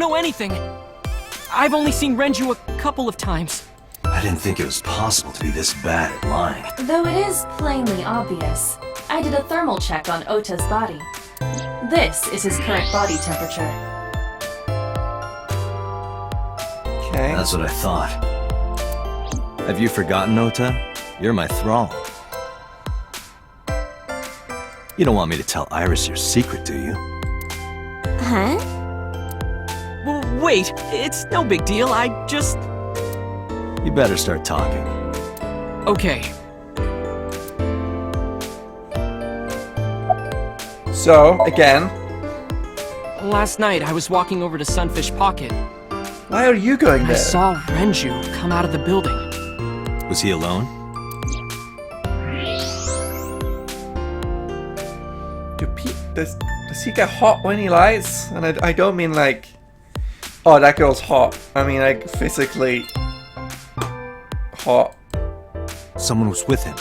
know anything. I've only seen Renju a couple of times. I didn't think it was possible to be this bad at lying. Though it is plainly obvious, I did a thermal check on Ota's body. This is his current body temperature. Okay. That's what I thought. Have you forgotten, Ota? You're my thrall. You don't want me to tell Iris your secret, do you? Huh? Well, wait, it's no big deal. I just... You better start talking. Okay. So, again, Last night, I was walking over to Sunfish Pocket. why are you going I there? saw Renju come out of the building. Was he alone? Does he get hot when he lies? And I don't mean like, oh, that girl's hot. I mean like physically hot. Someone was with him.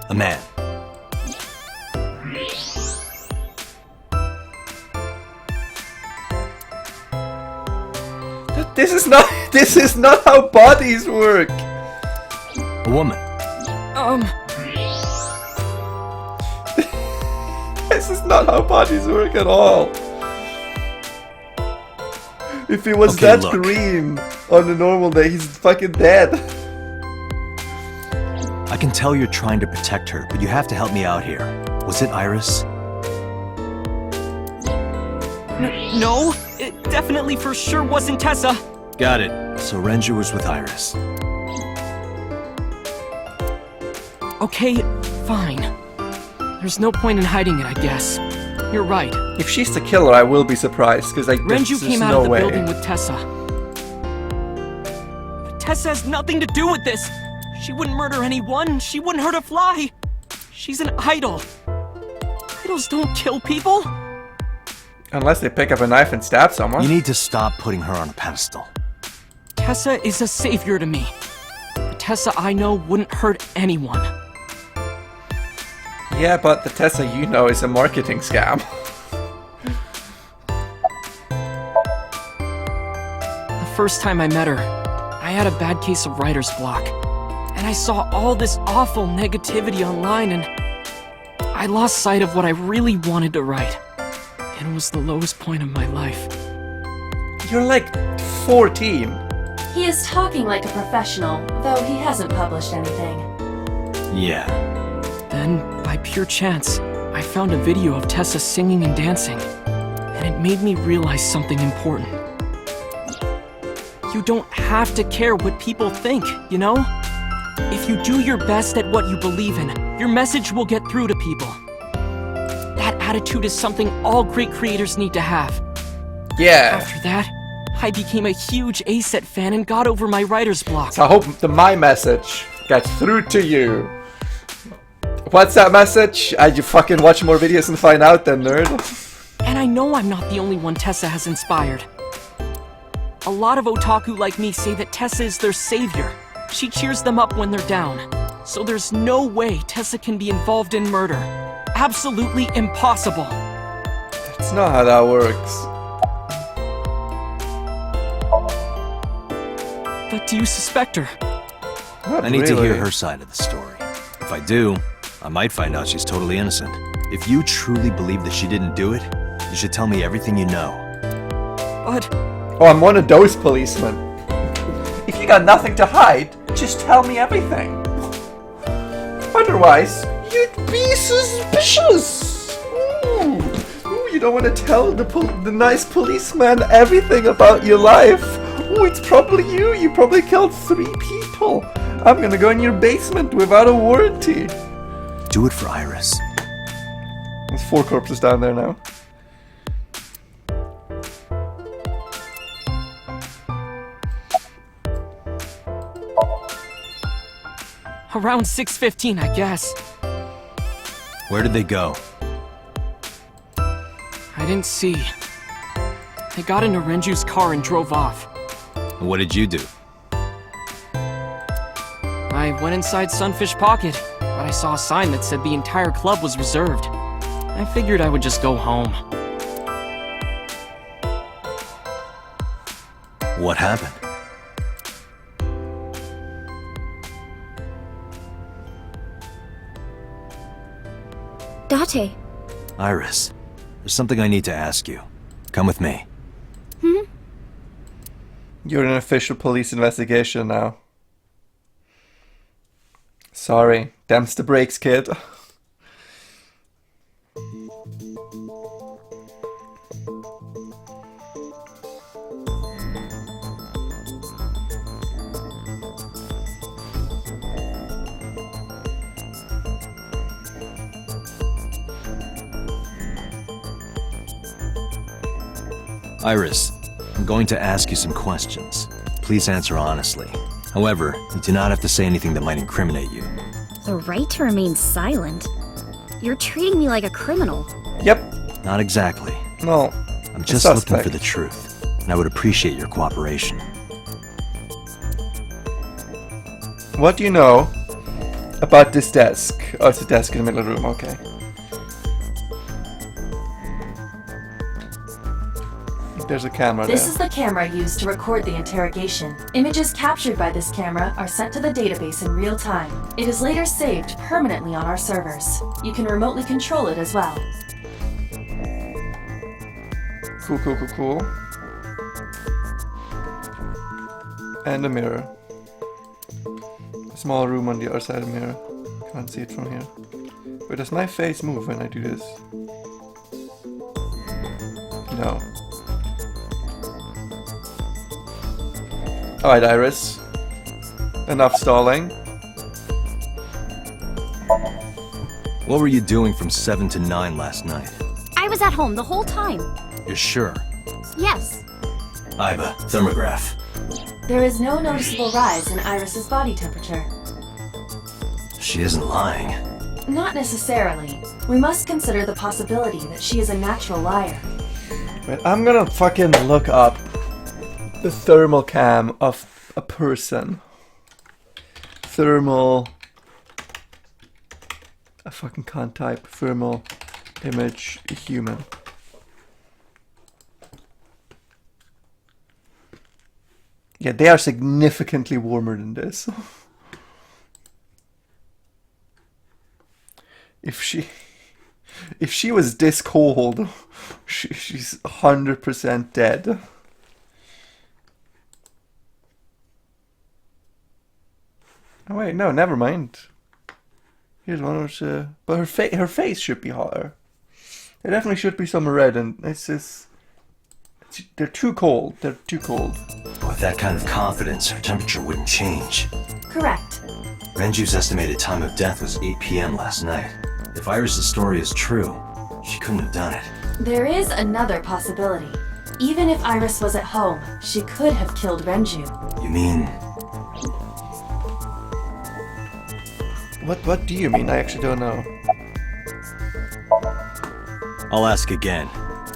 A man. This is not how bodies work. A woman. This is not how bodies work at all. If he was Okay, that look. green on a normal day, he's fucking dead. I can tell you're trying to protect her, but you have to help me out here. Was it Iris? No, it definitely for sure wasn't Tessa. Got it. So Renju was with Iris. Okay, fine. There's no point in hiding it, I guess. You're right. If she's the killer, I will be surprised, because like Renju there's came out no of the way. building with Tessa. But Tessa has nothing to do with this. She wouldn't murder anyone. She wouldn't hurt a fly. She's an idol. Idols don't kill people. Unless they pick up a knife and stab someone. You need to stop putting her on a pedestal. Tessa is a savior to me. The Tessa I know wouldn't hurt anyone. Yeah, but the Tessa you know is a marketing scam. The first time I met her, I had a bad case of writer's block. And I saw all this awful negativity online and I lost sight of what I really wanted to write. And it was the lowest point of my life. You're like 14. He is talking like a professional, though he hasn't published anything. Yeah. Then, by pure chance, I found a video of Tessa singing and dancing. And it made me realize something important. You don't have to care what people think, you know? If you do your best at what you believe in, your message will get through to people. That attitude is something all great creators need to have. Yeah. After that, I became a huge A-Set fan and got over my writer's block. So I hope my message gets through to you. What's that message? You fucking watch more videos and find out then, nerd. And I know I'm not the only one Tessa has inspired. A lot of otaku like me say that Tessa is their savior. She cheers them up when they're down. So there's no way Tessa can be involved in murder. Absolutely impossible. That's not how that works. But do you suspect her? Not I need to really. hear her side of the story. If I do, I might find out she's totally innocent. If you truly believe that she didn't do it, you should tell me everything you know. But Oh, I'm one of those policemen. If you got nothing to hide, just tell me everything. Otherwise, you'd be suspicious. Ooh, you don't want to tell the nice policeman everything about your life. Ooh, it's probably you. You probably killed 3 people. I'm gonna go in your basement without a warranty. Do it for Iris. There's 4 corpses down there now. around 6:15, I guess. Where did they go? I didn't see. They got into Renju's car and drove off. And what did you do? I went inside Sunfish Pocket, but I saw a sign that said the entire club was reserved. I figured I would just go home. What happened? Date. Iris, there's something I need to ask you. Come with me. You're in an official police investigation now. Sorry. Damns the brakes, kid. Iris, I'm going to ask you some questions. Please answer honestly. However, you do not have to say anything that might incriminate you. The right to remain silent? You're treating me like a criminal. Yep. Not exactly. No. I'm just looking for the truth, and I would appreciate your cooperation. What do you know about this desk? Oh, it's a desk in the middle of the room, okay. There's a camera This there. is the camera used to record the interrogation. Images captured by this camera are sent to the database in real time. It is later saved permanently on our servers. You can remotely control it as well. Cool. And a mirror. A small room on the other side of the mirror. Can't see it from here. Wait, does my face move when I do this? No. Alright, Iris. Enough stalling. What were you doing from 7 to 9 last night? I was at home the whole time. You're sure? Yes. Iva, thermograph. There is no noticeable rise in Iris's body temperature. She isn't lying. Not necessarily. We must consider the possibility that she is a natural liar. Wait, I'm gonna fucking look up the thermal cam of a person. Thermal... I fucking can't type. Thermal image human. Yeah, they are significantly warmer than this. If she was this cold, she's 100% dead. Oh wait, no, never mind. Here's one which, but her face should be hotter. There definitely should be some red, and it's just they're too cold. They're too cold. With that kind of confidence, her temperature wouldn't change. Correct. Renju's estimated time of death was 8 p.m. last night. If Iris' story is true, she couldn't have done it. There is another possibility. Even if Iris was at home, she could have killed Renju. You mean... What do you mean? I actually don't know. I'll ask again.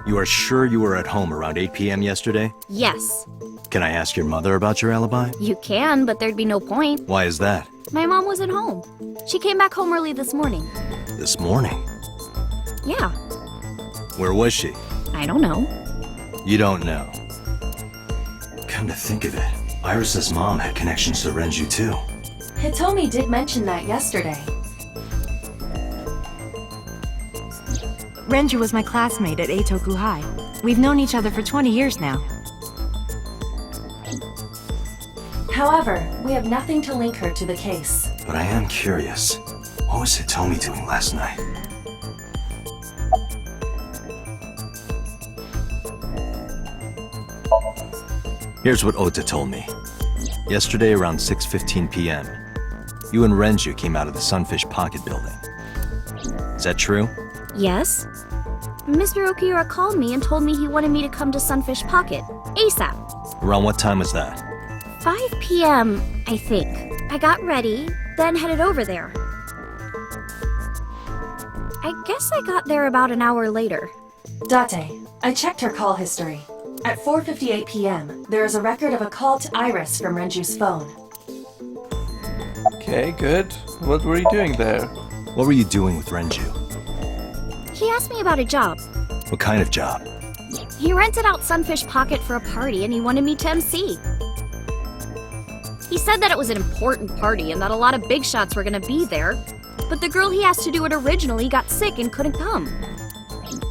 You are sure you were at home around 8 p.m. yesterday? Yes. Can I ask your mother about your alibi? You can, but there'd be no point. Why is that? My mom wasn't home. She came back home early this morning. This morning? Yeah. Where was she? I don't know. You don't know. Come to think of it, Iris' mom had connections to Renju too. Hitomi did mention that yesterday. Renju was my classmate at Eitoku High. We've known each other for 20 years now. However, we have nothing to link her to the case. But I am curious. What was Hitomi doing last night? Here's what Ota told me. Yesterday around 6:15 p.m., you and Renju came out of the Sunfish Pocket building. Is that true? Yes. Mr. Okiura called me and told me he wanted me to come to Sunfish Pocket, ASAP. Around what time was that? 5 p.m., I think. I got ready, then headed over there. I guess I got there about an hour later. Date, I checked her call history. At 4:58 p.m., there is a record of a call to Iris from Renju's phone. Okay, good. What were you doing there? What were you doing with Renju? He asked me about a job. What kind of job? He rented out Sunfish Pocket for a party and he wanted me to MC. He said that it was an important party and that a lot of big shots were gonna be there, but the girl he asked to do it originally got sick and couldn't come.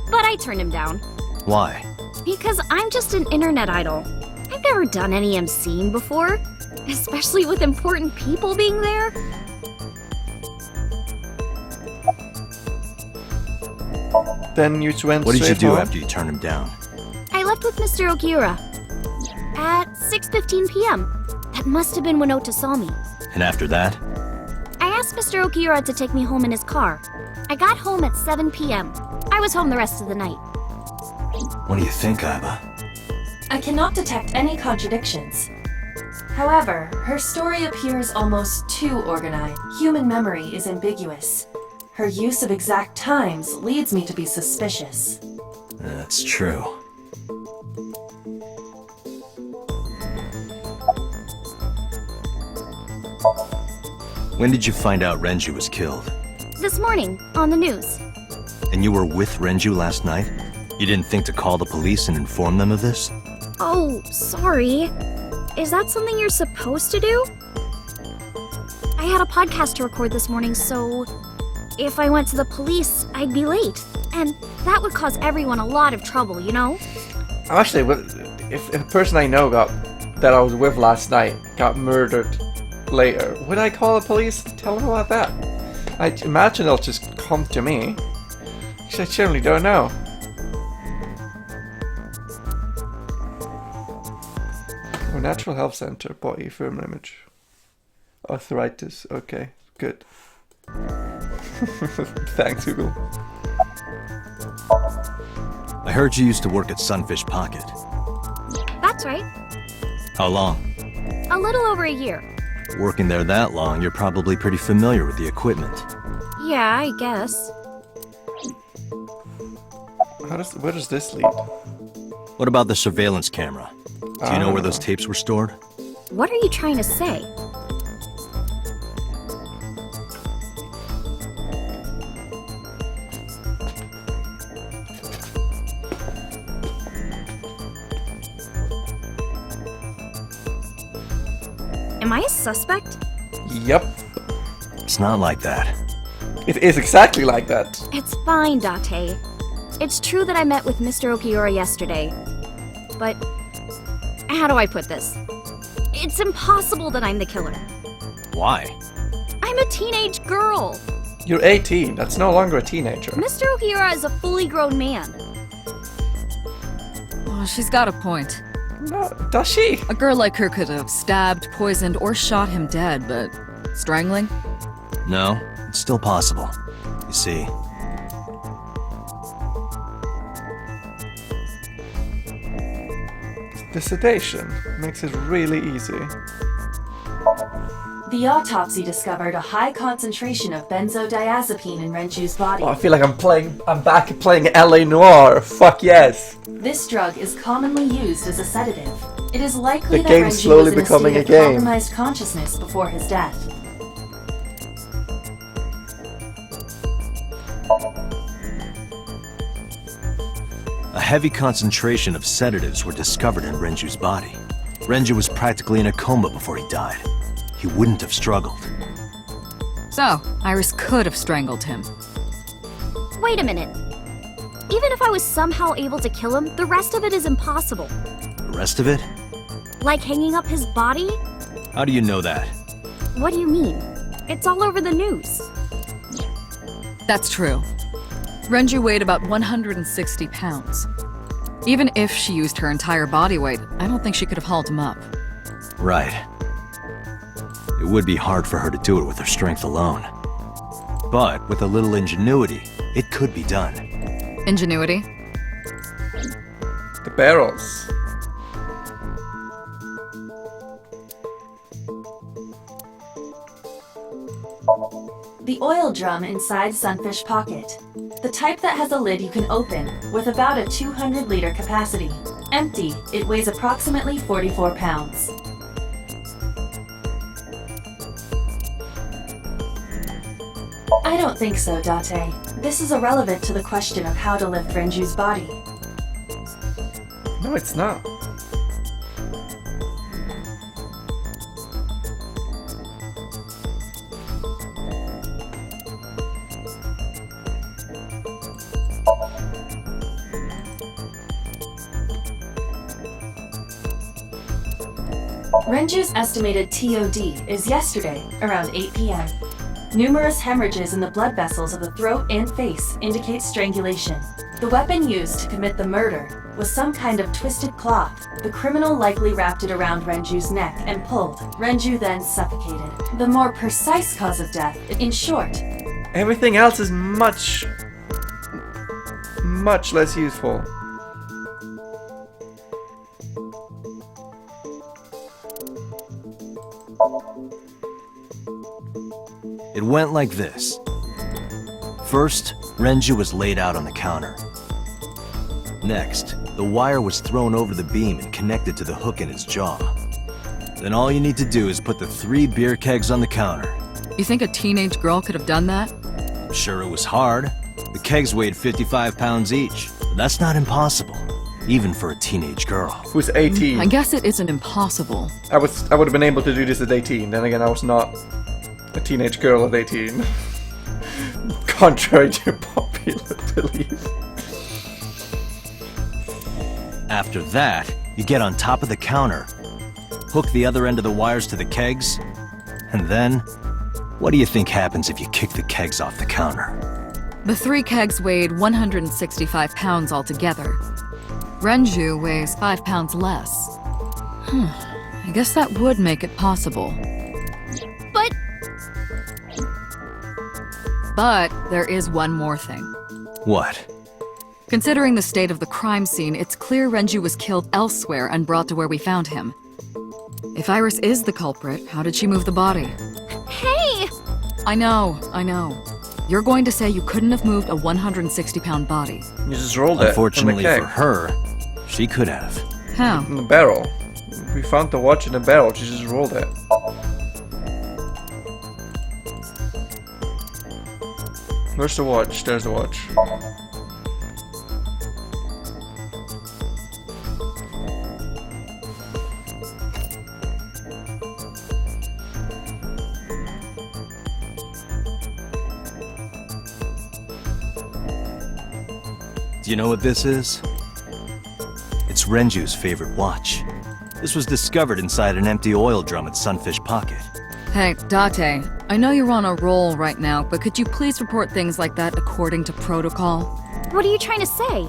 But I turned him down. Why? Because I'm just an internet idol. I've never done any MCing before, especially with important people being there. Then you went What did you straight do home? after you turned him down? I left with Mr. Okiura at 6:15 p.m. That must have been when Ota saw me. And after that? I asked Mr. Okiura to take me home in his car. I got home at 7 p.m. I was home the rest of the night. What do you think, Aiba? I cannot detect any contradictions. However, her story appears almost too organized. Human memory is ambiguous. Her use of exact times leads me to be suspicious. That's true. When did you find out Renju was killed? This morning, on the news. And you were with Renju last night? You didn't think to call the police and inform them of this? Oh, sorry. Is that something you're supposed to do? I had a podcast to record this morning, so if I went to the police, I'd be late. And that would cause everyone a lot of trouble, you know? Actually, if a person I know that I was with last night got murdered later, would I call the police and tell them about that? I imagine they'll just come to me. Actually, I generally don't know. Oh, Natural Health Center, body firm image. Arthritis, okay, good. Thanks, Google. I heard you used to work at Sunfish Pocket. That's right. How long? A little over a year. Working there that long, you're probably pretty familiar with the equipment. Yeah, I guess. Where does this lead? What about the surveillance camera? Do you know where those tapes were stored? What are you trying to say? Am I a suspect? Yep. It's not like that. It is exactly like that. It's fine, Date. It's true that I met with Mr. Okiura yesterday. But how do I put this? It's impossible that I'm the killer. Why? I'm a teenage girl. You're 18. That's no longer a teenager. Mr. Okiura is a fully grown man. Oh, she's got a point. No, does she? A girl like her could have stabbed, poisoned, or shot him dead, but strangling? No, it's still possible. You see, The sedation makes it really easy. The autopsy discovered a high concentration of benzodiazepine in Renju's body. Oh, I feel like I'm back playing LA Noire. Fuck yes. This drug is commonly used as a sedative. It is likely The that game's Renju slowly was in becoming a a state of game. compromised consciousness before his death. a heavy concentration of sedatives were discovered in Renju's body. Renju was practically in a coma before he died. He wouldn't have struggled. So, Iris could have strangled him. Wait a minute. Even if I was somehow able to kill him, the rest of it is impossible. The rest of it? Like hanging up his body? How do you know that? What do you mean? It's all over the news. That's true. Renju weighed about 160 pounds. Even if she used her entire body weight, I don't think she could have hauled him up. Right. It would be hard for her to do it with her strength alone. But with a little ingenuity, it could be done. Ingenuity? The barrels. The oil drum inside Sunfish Pocket. The type that has a lid you can open, with about a 200-liter capacity. Empty, it weighs approximately 44 pounds. I don't think so, Date. This is irrelevant to the question of how to lift Renju's body. No, it's not. Renju's estimated TOD is yesterday, around 8 p.m. Numerous hemorrhages in the blood vessels of the throat and face indicate strangulation. The weapon used to commit the murder was some kind of twisted cloth. The criminal likely wrapped it around Renju's neck and pulled. Renju then suffocated. The more precise cause of death, in short, Everything else is much less useful. It went like this. First, Renju was laid out on the counter. Next, the wire was thrown over the beam and connected to the hook in his jaw. Then all you need to do is put the 3 beer kegs on the counter. You think a teenage girl could have done that? I'm sure it was hard. The kegs weighed 55 pounds each. But that's not impossible, even for a teenage girl. Who's 18? I guess it isn't impossible. I would have been able to do this at 18. Then again, I was not a teenage girl at 18. Contrary to popular belief. After that, you get on top of the counter, hook the other end of the wires to the kegs, and then, what do you think happens if you kick the kegs off the counter? The 3 kegs weighed 165 pounds altogether. Renju weighs 5 pounds less. I guess that would make it possible. But there is one more thing. What? Considering the state of the crime scene, it's clear Renju was killed elsewhere and brought to where we found him. If Iris is the culprit, how did she move the body? Hey! I know. You're going to say you couldn't have moved a 160-pound body. You just rolled it. Unfortunately in the for keg. her, she could have. How? In the barrel. We found the watch in the barrel. She just rolled it. Where's the watch? There's the watch. Do you know what this is? It's Renju's favorite watch. This was discovered inside an empty oil drum at Sunfish Pocket. Hey, Date, I know you're on a roll right now, but could you please report things like that according to protocol? What are you trying to say?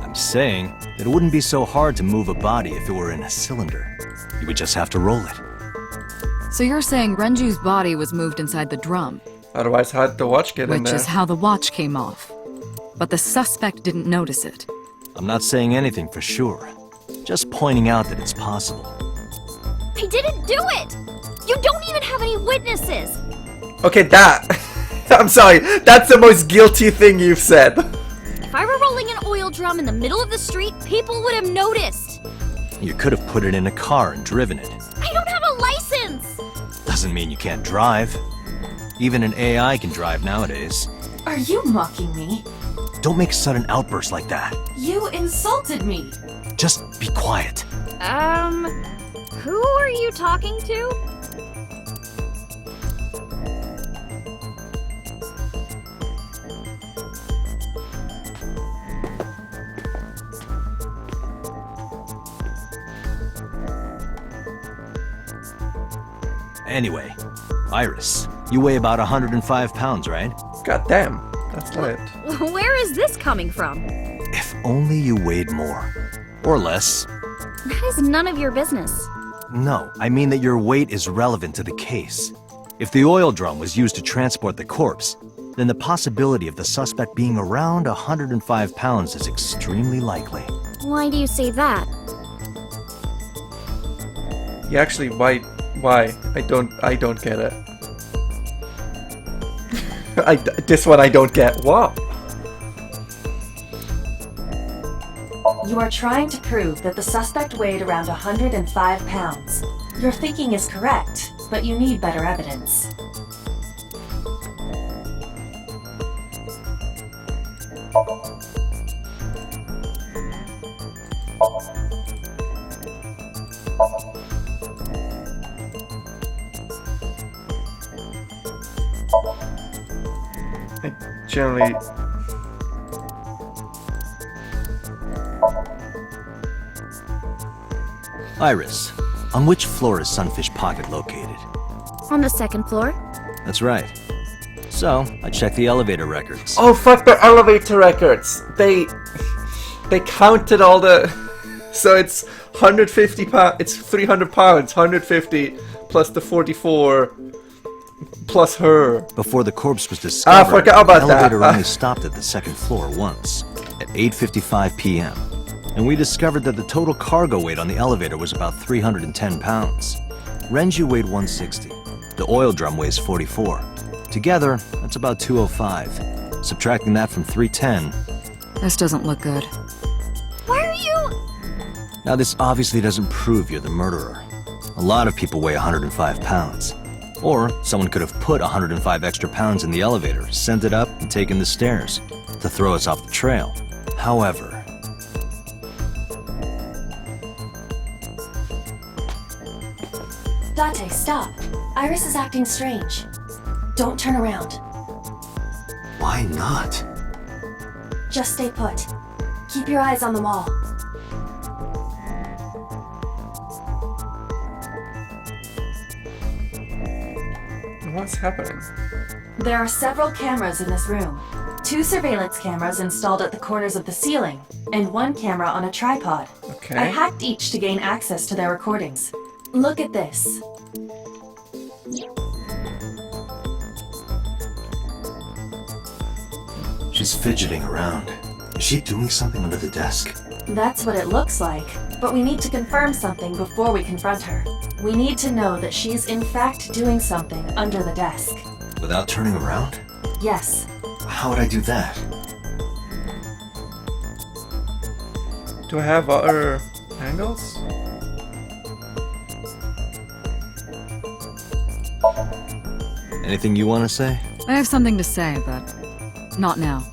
I'm saying that it wouldn't be so hard to move a body if it were in a cylinder. You would just have to roll it. So you're saying Renju's body was moved inside the drum, Otherwise, how'd the watch get in which there? is how the watch came off. But the suspect didn't notice it. I'm not saying anything for sure. Just pointing out that it's possible. I didn't do it! You don't even have any witnesses! Okay, that. I'm sorry. That's the most guilty thing you've said. If I were rolling an oil drum in the middle of the street, people would have noticed. You could have put it in a car and driven it. I don't have a license! Doesn't mean you can't drive. Even an AI can drive nowadays. are you mocking me? Don't make sudden outbursts like that. You insulted me! Just be quiet. Who are you talking to? Anyway, Iris, you weigh about 105 pounds, right? God damn, that's lit. Where is this coming from? If only you weighed more. Or less. That is none of your business. No, I mean that your weight is relevant to the case. If the oil drum was used to transport the corpse, then the possibility of the suspect being around 105 pounds is extremely likely. Why do you say that? Yeah, actually, why? I don't get it. This one I don't get. What? You are trying to prove that the suspect weighed around 105 pounds. Your thinking is correct, but you need better evidence. I generally... Iris, on which floor is Sunfish Pocket located? On the second floor? That's right. So, I checked the elevator records. Oh, fuck the elevator records! They counted all the... So it's 150 pounds, it's 300 pounds, 150 plus the 44 plus her. Before the corpse was discovered, forgot about the that. elevator only stopped at the second floor once, at 8:55 p.m. And we discovered that the total cargo weight on the elevator was about 310 pounds. Renju weighed 160. The oil drum weighs 44. Together, that's about 205. Subtracting that from 310. This doesn't look good. Why are you... Now, this obviously doesn't prove you're the murderer. A lot of people weigh 105 pounds. Or someone could have put 105 extra pounds in the elevator, sent it up, and taken the stairs to throw us off the trail. However... Date, stop. Iris is acting strange. Don't turn around. Why not? Just stay put. Keep your eyes on the wall. What's happening? There are several cameras in this room. 2 surveillance cameras installed at the corners of the ceiling, and 1 camera on a tripod. Okay. I hacked each to gain access to their recordings. Look at this. She's fidgeting around. Is she doing something under the desk? That's what it looks like, but we need to confirm something before we confront her. We need to know that she's in fact doing something under the desk. Without turning around? Yes. How would I do that? Do I have other angles? Anything you want to say? I have something to say, but not now.